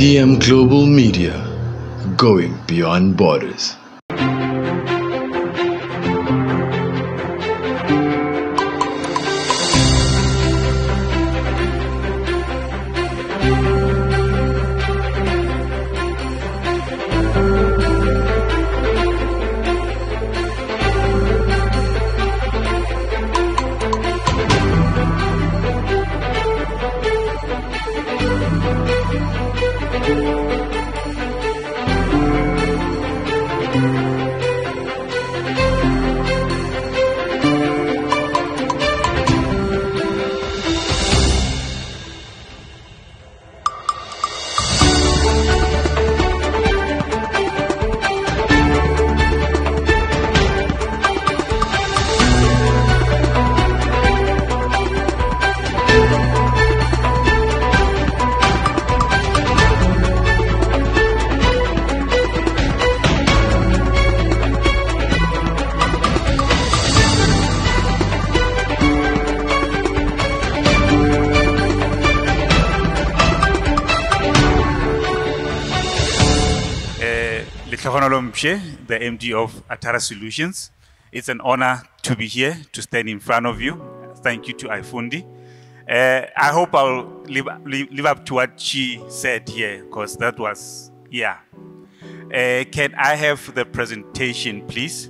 TM Global Media, going beyond borders. Lethlohonolo Mpshe, the MD of Atarah Solutions. It's an honor to be here, to stand in front of you. Thank you to iFundi. I hope I'll live up to what she said here, because that was, yeah. Can I have the presentation, please?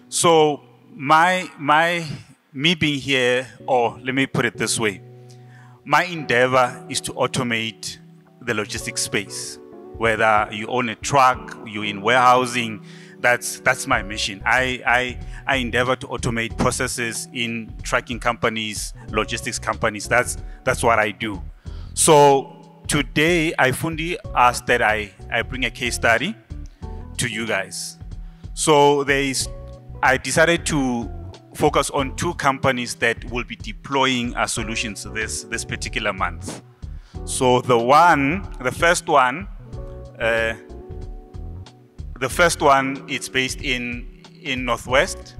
So me being here, or let me put it this way, my endeavor is to automate the logistics space. Whether you own a truck, you're in warehousing, that's my mission. I endeavor to automate processes in trucking companies, logistics companies. That's what I do. So today, iFundi asked that I bring a case study to you guys. So I decided to focus on two companies that will be deploying our solutions this particular month. So the first one, it's based in Northwest.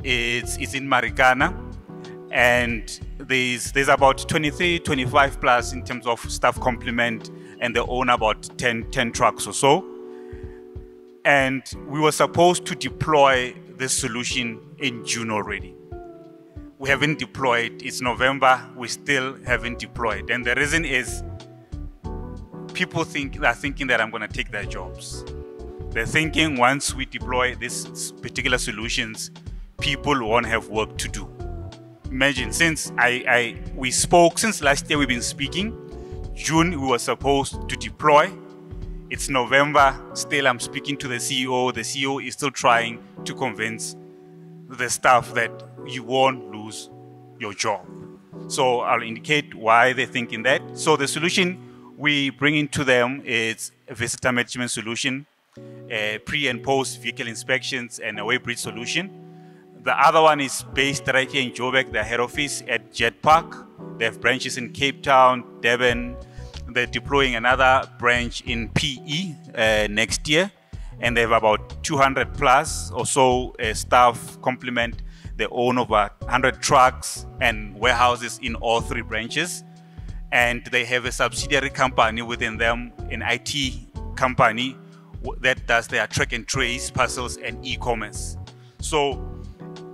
It's in Marikana, and there's about 23, 25 plus in terms of staff complement, and they own about 10 trucks or so. And we were supposed to deploy this solution in June already. We haven't deployed. It's November. We still haven't deployed, and the reason is, people are thinking that I'm going to take their jobs. They're thinking once we deploy these particular solutions, people won't have work to do. Imagine, since we spoke, since last year we've been speaking, June we were supposed to deploy. It's November, still I'm speaking to the CEO. The CEO is still trying to convince the staff that you won't lose your job. So I'll indicate why they're thinking that. So the solution we bring into them is a visitor management solution, pre and post vehicle inspections, and a weighbridge solution. The other one is based right here in Joburg, their head office at Jet Park. They have branches in Cape Town, Durban. They're deploying another branch in PE next year, and they have about 200 plus or so staff complement. They own over 100 trucks and warehouses in all three branches. And they have a subsidiary company within them, an IT company that does their track and trace, parcels, and e-commerce. So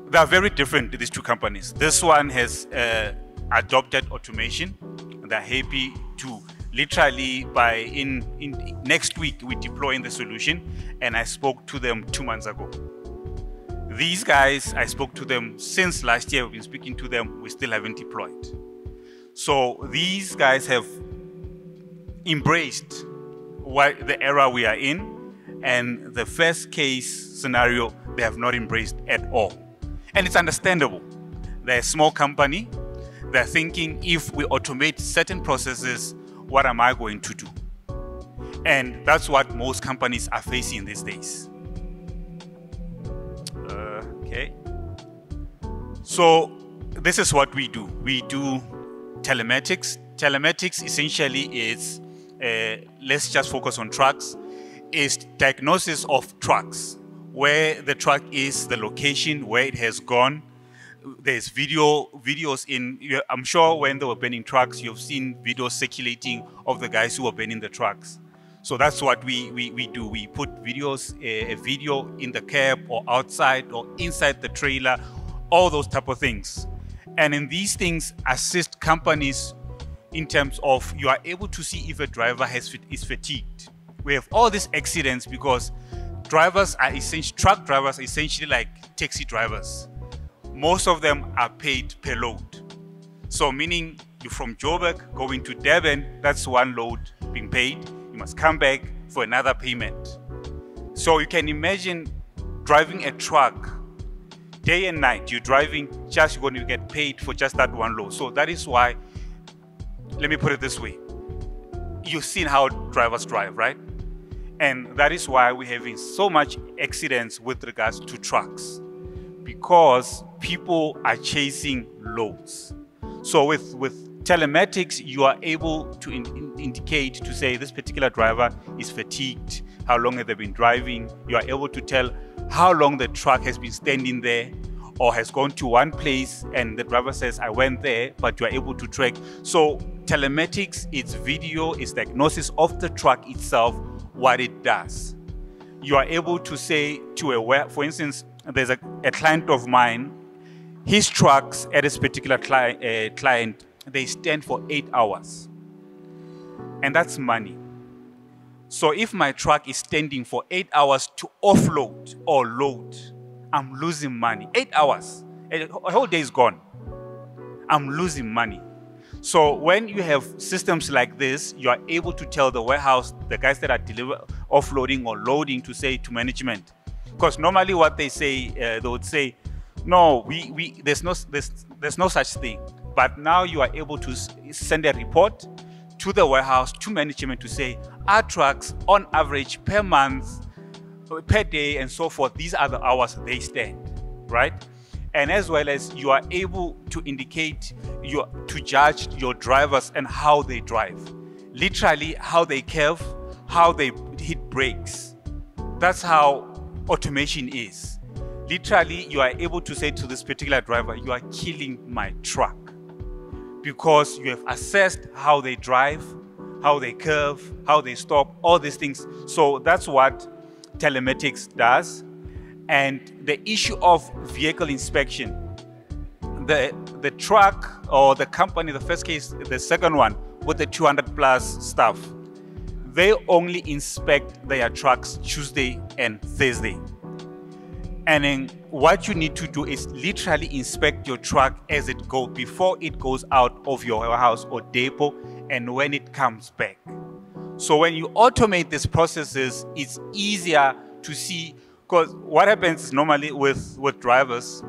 they are very different, these two companies. This one has adopted automation. They're happy to literally in next week we deploy the solution, and I spoke to them 2 months ago. These guys, I spoke to them since last year. We've been speaking to them. We still haven't deployed. So these guys have embraced the era we are in, and the first case scenario they have not embraced at all. And it's understandable. They're a small company. They're thinking, if we automate certain processes, what am I going to do? And that's what most companies are facing these days. Okay. So this is what we do. We do telematics. Telematics essentially is, let's just focus on trucks, is diagnosis of trucks, where the truck is, the location, where it has gone. There's videos I'm sure when they were burning trucks, you've seen videos circulating of the guys who were burning the trucks. So that's what we do. We put videos, a video in the cab or outside or inside the trailer, all those type of things. And in these things assist companies in terms of you are able to see if a driver is fatigued. We have all these accidents because drivers are essentially, truck drivers are essentially like taxi drivers. Most of them are paid per load. So meaning you're from Joburg going to Durban, that's one load being paid. You must come back for another payment. So you can imagine driving a truck day and night. You're driving, just going to get paid for just that one load. So that is why, let me put it this way. You've seen how drivers drive, right? And that is why we're having so much accidents with regards to trucks, because people are chasing loads. So with telematics, you are able to indicate, to say this particular driver is fatigued, how long have they been driving. You are able to tell how long the truck has been standing there or has gone to one place and the driver says, I went there, but you are able to track. So telematics, it's video, it's diagnosis of the truck itself, what it does. You are able to say to for instance, there's a client of mine, his trucks at this particular client, they stand for 8 hours. And that's money. So if my truck is standing for 8 hours to offload or load, I'm losing money. 8 hours, a whole day is gone. I'm losing money. So when you have systems like this, you are able to tell the warehouse, the guys that are offloading or loading, to say to management. Because normally what they say, they would say, no, there's no such thing. But now you are able to send a report to the warehouse, to management, to say, our trucks on average per month, per day, and so forth, these are the hours they stand, right? And as well as you are able to indicate, to judge your drivers and how they drive. Literally, how they curve, how they hit brakes. That's how automation is. Literally, you are able to say to this particular driver, you are killing my truck. Because you have assessed how they drive, how they curve, how they stop, all these things. So that's what telematics does. And the issue of vehicle inspection, the truck or the company, the first case, the second one with the 200 plus staff, they only inspect their trucks Tuesday and Thursday. And then what you need to do is literally inspect your truck as it goes, before it goes out of your house or depot and when it comes back. So when you automate these processes, it's easier to see, because what happens normally with drivers,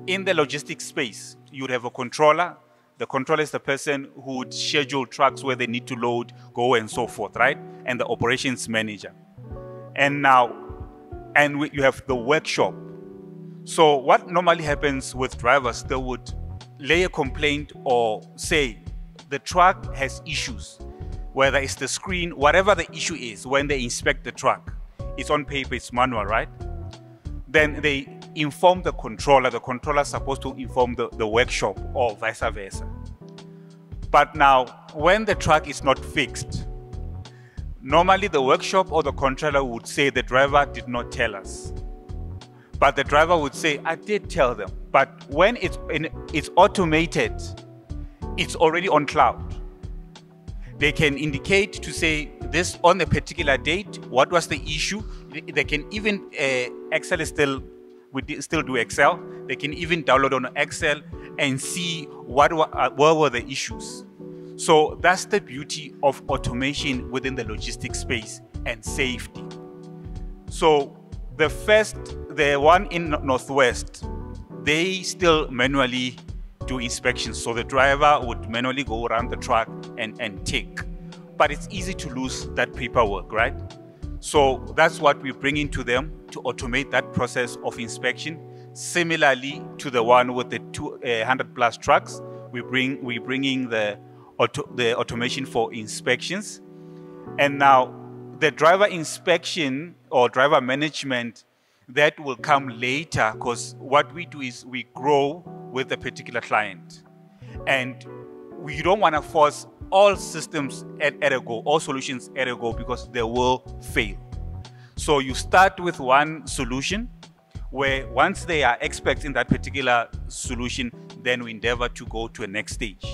in the logistics space, you'd have a controller. The controller is the person who would schedule trucks where they need to load, go, and so forth, right? And the operations manager. You have the workshop. So what normally happens with drivers, they would lay a complaint or say the truck has issues, whether it's the screen, whatever the issue is, when they inspect the truck. It's on paper, it's manual, right? Then they inform the controller. The controller is supposed to inform the workshop or vice versa. But now, when the truck is not fixed, normally the workshop or the controller would say the driver did not tell us. But the driver would say, I did tell them. But when it's automated, it's already on cloud. They can indicate to say this on a particular date, what was the issue. They can even, Excel is we still do Excel. They can even download on Excel and see what were the issues. So that's the beauty of automation within the logistics space and safety. So the one in Northwest, they still manually do inspections. So the driver would manually go around the truck and tick. But it's easy to lose that paperwork, right? So that's what we bring into them to automate that process of inspection. Similarly to the one with the 200 plus trucks, we bringing the automation for inspections. And now the driver inspection or driver management, that will come later, because what we do is we grow with a particular client. And we don't want to force all systems at a go, all solutions at a go, because they will fail. So you start with one solution where once they are experts in that particular solution, then we endeavor to go to a next stage.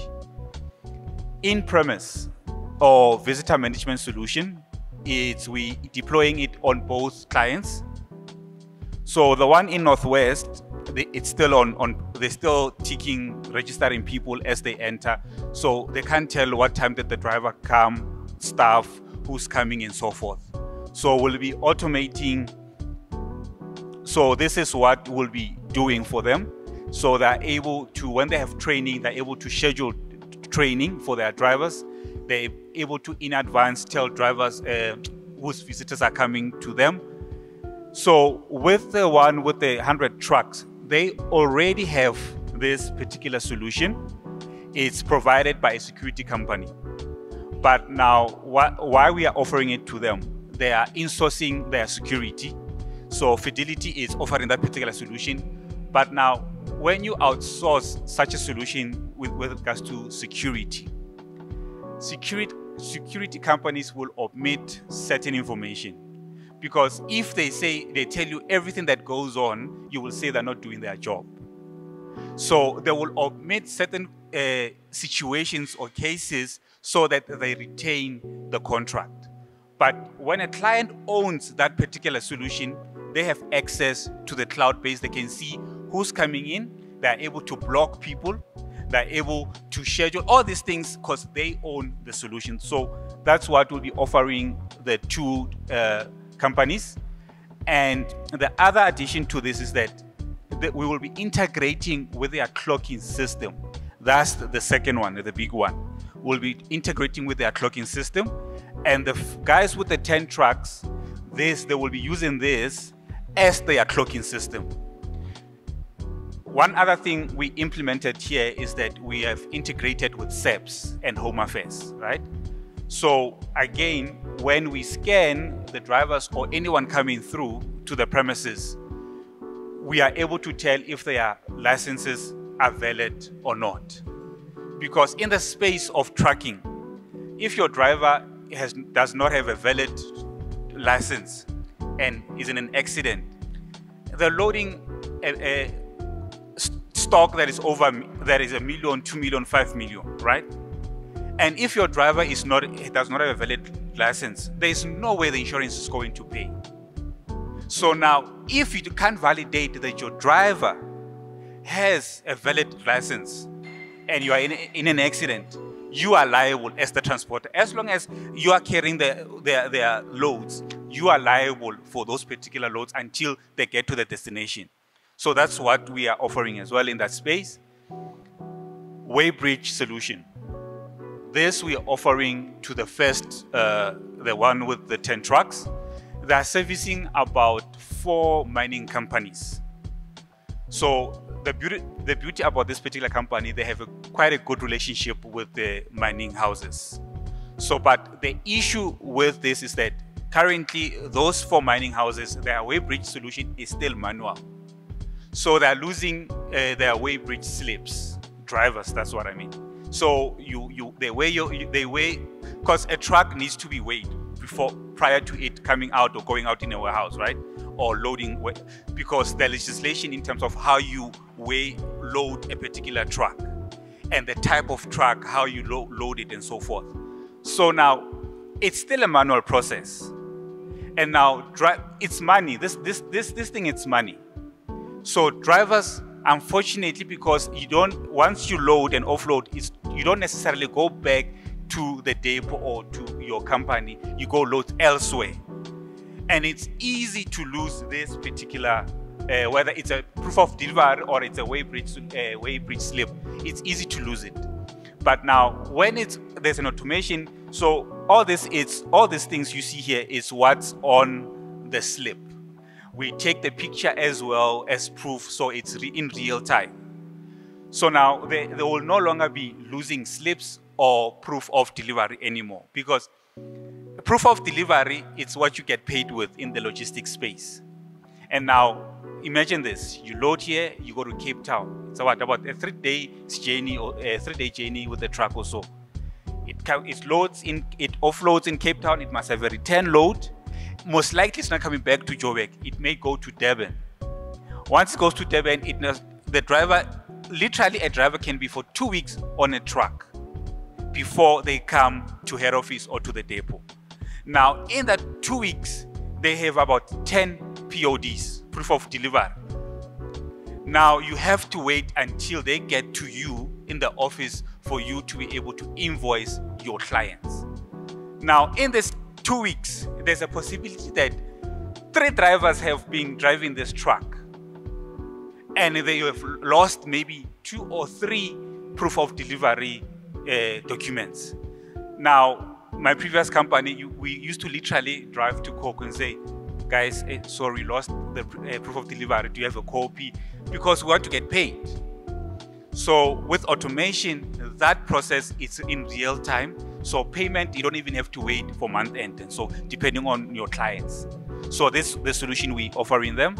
In-premise or visitor management solution, we deploying it on both clients. So the one in Northwest, it's still they're still ticking, registering people as they enter. So they can't tell what time did the driver come, staff, who's coming, and so forth. So we'll be automating. So this is what we'll be doing for them. So they're able to, when they have training, they're able to schedule training for their drivers. They're able to, in advance, tell drivers whose visitors are coming to them. So with the one with the 100 trucks, they already have this particular solution. It's provided by a security company. But now, why we are offering it to them? They are insourcing their security. So Fidelity is offering that particular solution. But now, when you outsource such a solution with regards to security companies will omit certain information. Because if they tell you everything that goes on, you will say they're not doing their job. So they will omit certain situations or cases so that they retain the contract. But when a client owns that particular solution, they have access to the cloud base. They can see who's coming in. They're able to block people. They're able to schedule all these things because they own the solution. So that's what we'll be offering the two companies. And the other addition to this is that we will be integrating with their clocking system. That's the second one, the big one. We'll be integrating with their clocking system. And the guys with the 10 trucks, they will be using this as their clocking system. One other thing we implemented here is that we have integrated with SEPs and Home Affairs, right? So again, when we scan the drivers or anyone coming through to the premises, we are able to tell if their licenses are valid or not. Because in the space of trucking, if your driver does not have a valid license and is in an accident, they're loading a stock that is $1 million, $2 million, $5 million, right? And if your driver does not have a valid license, there is no way the insurance is going to pay. So now, if you can't validate that your driver has a valid license and you are in an accident, you are liable as the transporter. As long as you are carrying their loads, you are liable for those particular loads until they get to the destination. So that's what we are offering as well in that space. Weighbridge solution. This we are offering to the first, the one with the 10 trucks. They are servicing about 4 mining companies. So the beauty about this particular company, they have quite a good relationship with the mining houses. So, but the issue with this is that currently those 4 mining houses, their weighbridge solution is still manual. So they're losing their weighbridge slips, drivers, that's what I mean. So they weigh, because a truck needs to be weighed prior to it coming out or going out in a warehouse, right? Or loading, because the legislation in terms of how you load a particular truck and the type of truck, how you load it and so forth. So now it's still a manual process. And now it's money. This thing, it's money. So drivers, unfortunately, because once you load and offload, you don't necessarily go back to the depot or to your company. You go load elsewhere. And it's easy to lose this particular, whether it's a proof of delivery or it's a weighbridge slip, it's easy to lose it. But now, when there's an automation, so all these things you see here is what's on the slip. We take the picture as well as proof, so it's in real time. So now they will no longer be losing slips or proof of delivery anymore, because proof of delivery, it's what you get paid with in the logistics space. And now imagine this: you load here, you go to Cape Town. It's about a 3-day journey or a 3-day journey with the truck or so. It loads in, it offloads in Cape Town. It must have a return load. Most likely, it's not coming back to Joburg. It may go to Durban. Once it goes to Durban, the driver, literally a driver can be for 2 weeks on a truck before they come to head office or to the depot. Now, in that 2 weeks, they have about 10 PODs, proof of delivery. Now, you have to wait until they get to you in the office for you to be able to invoice your clients. Now, in this 2 weeks, there's a possibility that 3 drivers have been driving this truck and they have lost maybe 2 or 3 proof of delivery documents. Now, my previous company, we used to literally drive to Coke and say, guys, sorry, lost the proof of delivery. Do you have a copy? Because we want to get paid. So with automation, that process is in real time. So payment, you don't even have to wait for month end. And so depending on your clients. So this is the solution we offering them.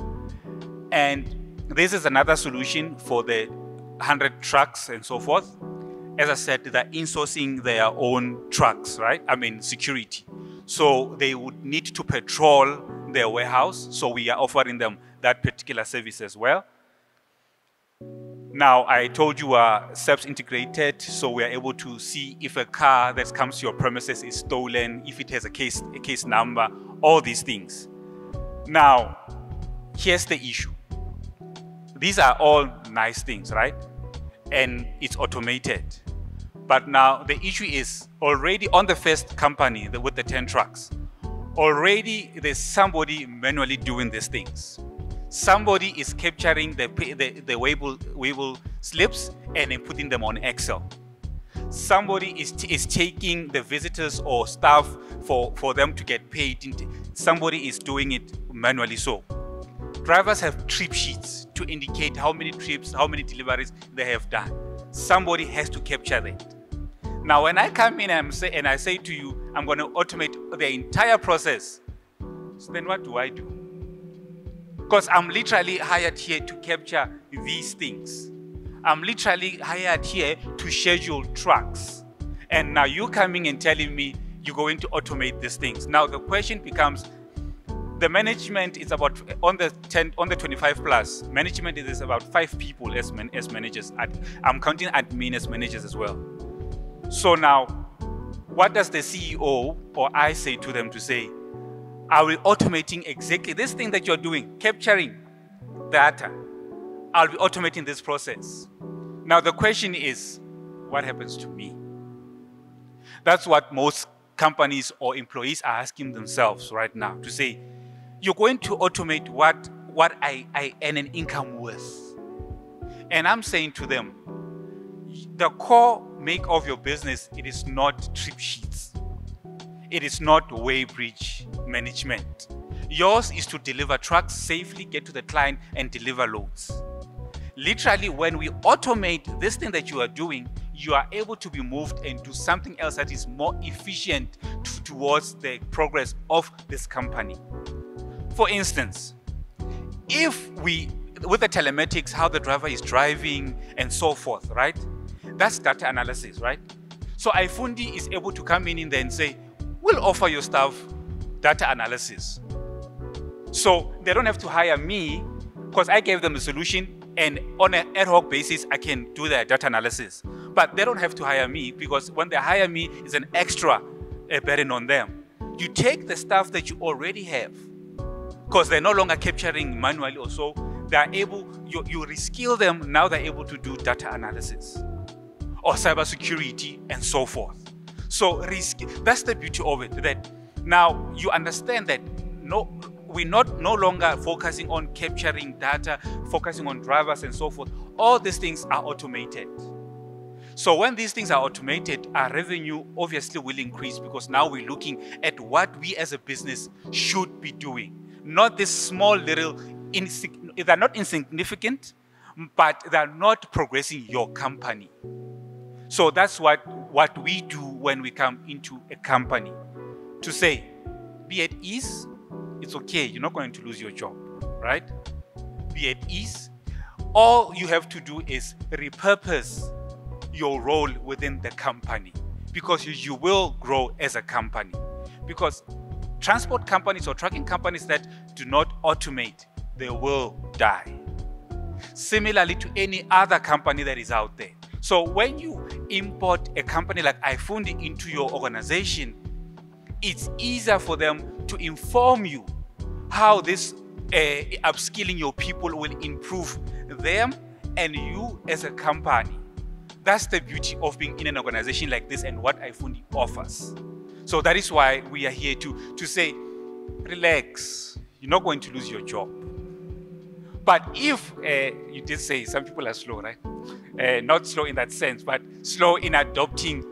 And this is another solution for the 100 trucks and so forth. As I said, they're insourcing their own trucks, right? I mean, security. So they would need to patrol their warehouse. So we are offering them that particular service as well. Now, I told you SAP's integrated, so we are able to see if a car that comes to your premises is stolen, if it has a case number, all these things. Now, here's the issue. These are all nice things, right? And it's automated. But now the issue is already on the first company with the 10 trucks, already there's somebody manually doing these things. Somebody is capturing the weighable slips and then putting them on Excel. Somebody is taking the visitors or staff for them to get paid. Somebody is doing it manually. So drivers have trip sheets to indicate how many trips, how many deliveries they have done. Somebody has to capture that. Now, when I come in and I say to you, I'm going to automate the entire process, so then what do I do? Because I'm literally hired here to capture these things. I'm literally hired here to schedule trucks. And now you're coming and telling me you're going to automate these things. Now the question becomes, the management is about, on the 25 plus, management is about 5 people as managers. I'm counting admin as managers as well. So now, what does the CEO or I say to them to say, are we automating exactly this thing that you're doing, capturing data? I'll be automating this process. Now the question is, what happens to me? That's what most companies or employees are asking themselves right now, to say, you're going to automate what I earn an income with. And I'm saying to them, the core make of your business, it is not trip sheets. It is not weighbridge management. Yours is to deliver trucks safely, get to the client and deliver loads. Literally, when we automate this thing that you are doing, you are able to be moved and do something else that is more efficient towards the progress of this company. For instance, if with the telematics, how the driver is driving and so forth, right? That's data analysis, right? So iFundi is able to come in there and say, we'll offer your staff data analysis. So they don't have to hire me because I gave them a solution, and on an ad hoc basis, I can do their data analysis. But they don't have to hire me, because when they hire me, it's an extra burden on them. You take the stuff that you already have, because they're no longer capturing manually or so, they're able, you reskill them, now they're able to do data analysis or cybersecurity and so forth. So that's the beauty of it, that now you understand that we're no longer focusing on capturing data, focusing on drivers and so forth. All these things are automated. So when these things are automated, our revenue obviously will increase, because now we're looking at what we as a business should be doing. Not this small little, they're not insignificant, but they're not progressing your company. So that's what we do when we come into a company, to say, be at ease, it's okay, you're not going to lose your job, right? Be at ease. All you have to do is repurpose your role within the company. because you will grow as a company. Because transport companies or trucking companies that do not automate, they will die. Similarly to any other company that is out there. So when you import a company like iFundi into your organization, it's easier for them to inform you how this upskilling your people will improve them and you as a company. That's the beauty of being in an organization like this and what iFundi offers. So that is why we are here to say, relax, you're not going to lose your job. But if, you did say some people are slow, right? Not slow in that sense, but slow in adopting.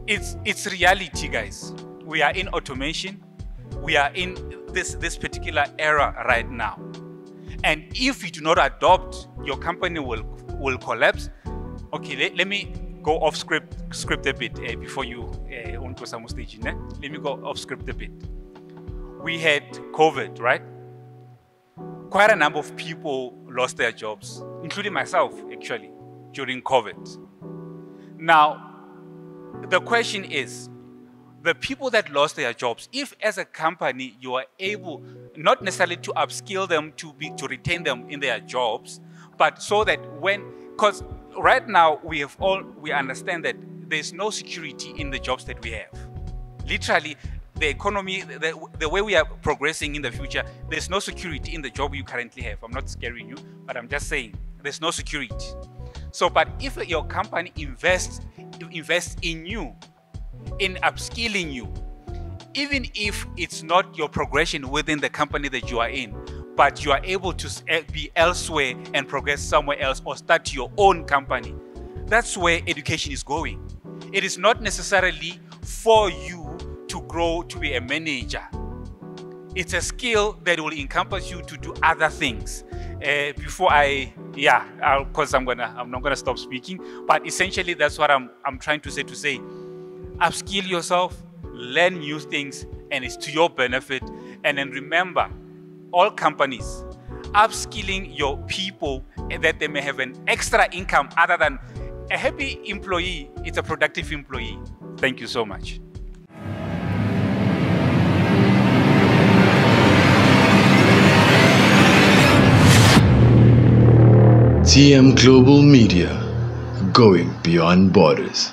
It's reality, guys. We are in automation. We are in this particular era right now. And if you do not adopt, your company will collapse. Okay, let me go off script a bit before you on to some stage. Let me go off script a bit. We had COVID, right? Quite a number of people lost their jobs, including myself, actually, during COVID. Now, the question is, the people that lost their jobs, if as a company you are able, not necessarily to upskill them to retain them in their jobs, but so that because right now we understand that there's no security in the jobs that we have. Literally, the economy, the way we are progressing in the future, there's no security in the job you currently have. I'm not scaring you, but I'm just saying there's no security. So, but if your company invests in you, in upskilling you, even if it's not your progression within the company that you are in, but you are able to be elsewhere and progress somewhere else or start your own company, that's where education is going. It is not necessarily for you to grow to be a manager. It's a skill that will encompass you to do other things. Because I'm not gonna stop speaking, but essentially that's what I'm trying to say, upskill yourself, learn new things, and it's to your benefit. And then remember, all companies, upskilling your people that they may have an extra income other than a happy employee, it's a productive employee. Thank you so much. TM Global Media, going beyond borders.